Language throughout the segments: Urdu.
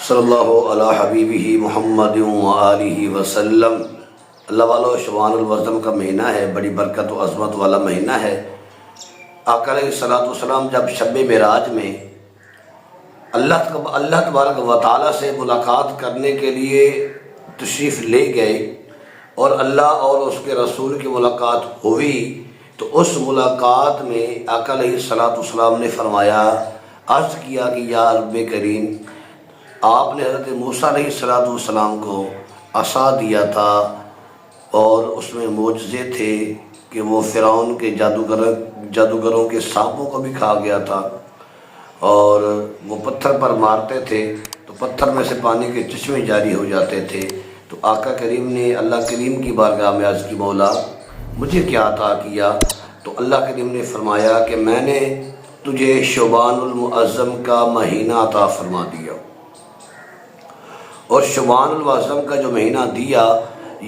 صلی اللہ علی حبیبہ محمد و آلہ وسلم۔ اللہ والو، شعبان الوزم کا مہینہ ہے، بڑی برکت و عظمت والا مہینہ ہے۔ آقا علیہ الصلوۃ والسلام جب شب معراج میں اللہ تبارک و تعالیٰ سے ملاقات کرنے کے لیے تشریف لے گئے اور اللہ اور اس کے رسول کی ملاقات ہوئی، تو اس ملاقات میں آقا علیہ الصلوۃ والسلام نے فرمایا، عرض کیا کہ یا رب کریم، آپ نے حضرت موسیٰ علیہ الصلوۃ والسلام کو عصا دیا تھا اور اس میں معجزے تھے کہ وہ فرعون کے جادوگروں کے سانپوں کو بھی کھا گیا تھا، اور وہ پتھر پر مارتے تھے تو پتھر میں سے پانی کے چشمے جاری ہو جاتے تھے۔ تو آقا کریم نے اللہ کریم کی بارگاہ میں عرض کی، مولا مجھے کیا عطا کیا؟ تو اللہ کریم نے فرمایا کہ میں نے تجھے شعبان المعظم کا مہینہ عطا فرما دیا، اور شعبان المعظم کا جو مہینہ دیا،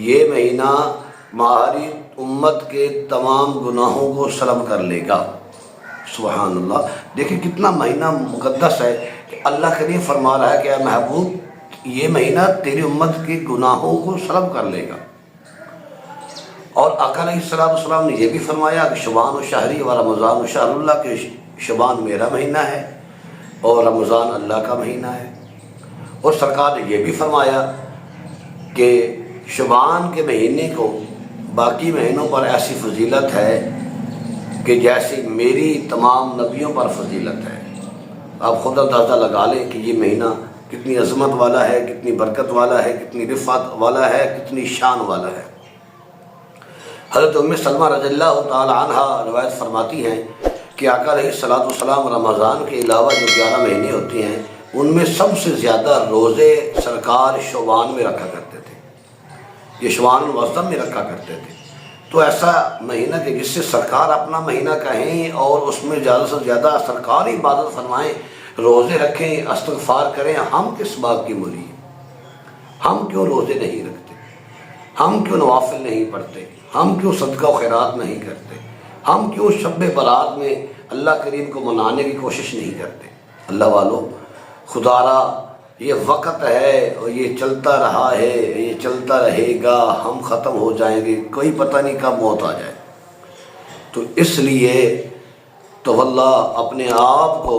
یہ مہینہ ہماری امت کے تمام گناہوں کو سلب کر لے گا۔ سبحان اللہ، دیکھیں کتنا مہینہ مقدس ہے کہ اللہ کریم فرما رہا ہے کہ اے محبوب، یہ مہینہ تیری امت کے گناہوں کو سلب کر لے گا۔ اور آقا علیہ الصلوۃ والسلام نے یہ بھی فرمایا کہ شعبان و شہری و رمضان و شہر اللہ، کے شعبان میرا مہینہ ہے اور رمضان اللہ کا مہینہ ہے۔ اور سرکار نے یہ بھی فرمایا کہ شعبان کے مہینے کو باقی مہینوں پر ایسی فضیلت ہے کہ جیسی میری تمام نبیوں پر فضیلت ہے۔ آپ خود اندازہ لگا لیں کہ یہ مہینہ کتنی عظمت والا ہے، کتنی برکت والا ہے، کتنی رفعت والا ہے، کتنی شان والا ہے۔ حضرت ام سلمہ رضی اللہ تعالی عنہ روایت فرماتی ہیں کہ آقا علیہ الصلوۃ والسلام رمضان کے علاوہ جو 11 مہینے ہوتے ہیں، ان میں سب سے زیادہ روزے سرکار شعبان میں رکھا کرتے تھے، یہ شعبان المعظم میں رکھا کرتے تھے۔ تو ایسا مہینہ کہ جس سے سرکار اپنا مہینہ کہیں اور اس میں زیادہ سے زیادہ سرکار عبادت فرمائیں، روزے رکھیں، استغفار کریں، ہم کس بات کی مری ہیں؟ ہم کیوں روزے نہیں رکھتے؟ ہم کیوں نوافل نہیں پڑھتے؟ ہم کیوں صدقہ و خیرات نہیں کرتے؟ ہم کیوں شب برات میں اللہ کریم کو منانے کی کوشش نہیں کرتے؟ اللہ والو، خدا را یہ وقت ہے اور یہ چلتا رہا ہے، یہ چلتا رہے گا، ہم ختم ہو جائیں گے، کوئی پتہ نہیں کب موت آ جائے۔ تو اس لیے تو اللہ اپنے آپ کو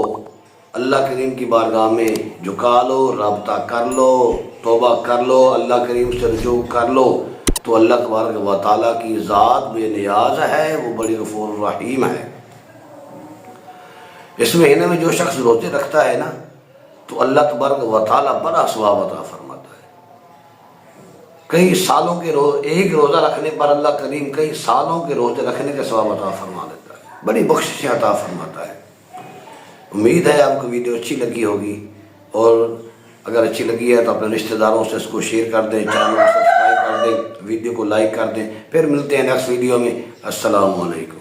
اللہ کریم کی بارگاہ میں جھکا لو، رابطہ کر لو، توبہ کر لو، اللہ کریم سے رجوع کر لو، تو اللہ تبارک و تعالیٰ کی ذات بے نیاز ہے، وہ بڑی غفور الرحیم ہے۔ اس مہینے میں جو شخص روزے رکھتا ہے نا، تو اللہ تبارک و تعالیٰ بڑا ثواب عطا فرماتا ہے۔ کئی سالوں کے ایک روزہ رکھنے پر اللہ کریم کئی سالوں کے روزے رکھنے کے ثواب عطا فرما دیتا ہے، بڑی بخششیں عطا فرماتا ہے۔ امید ہے آپ کو ویڈیو اچھی لگی ہوگی، اور اگر اچھی لگی ہے تو اپنے رشتہ داروں سے اس کو شیئر کر دیں، چینل کو سبسکرائب کر دیں، ویڈیو کو لائک کر دیں۔ پھر ملتے ہیں نیکسٹ ویڈیو میں۔ السلام علیکم۔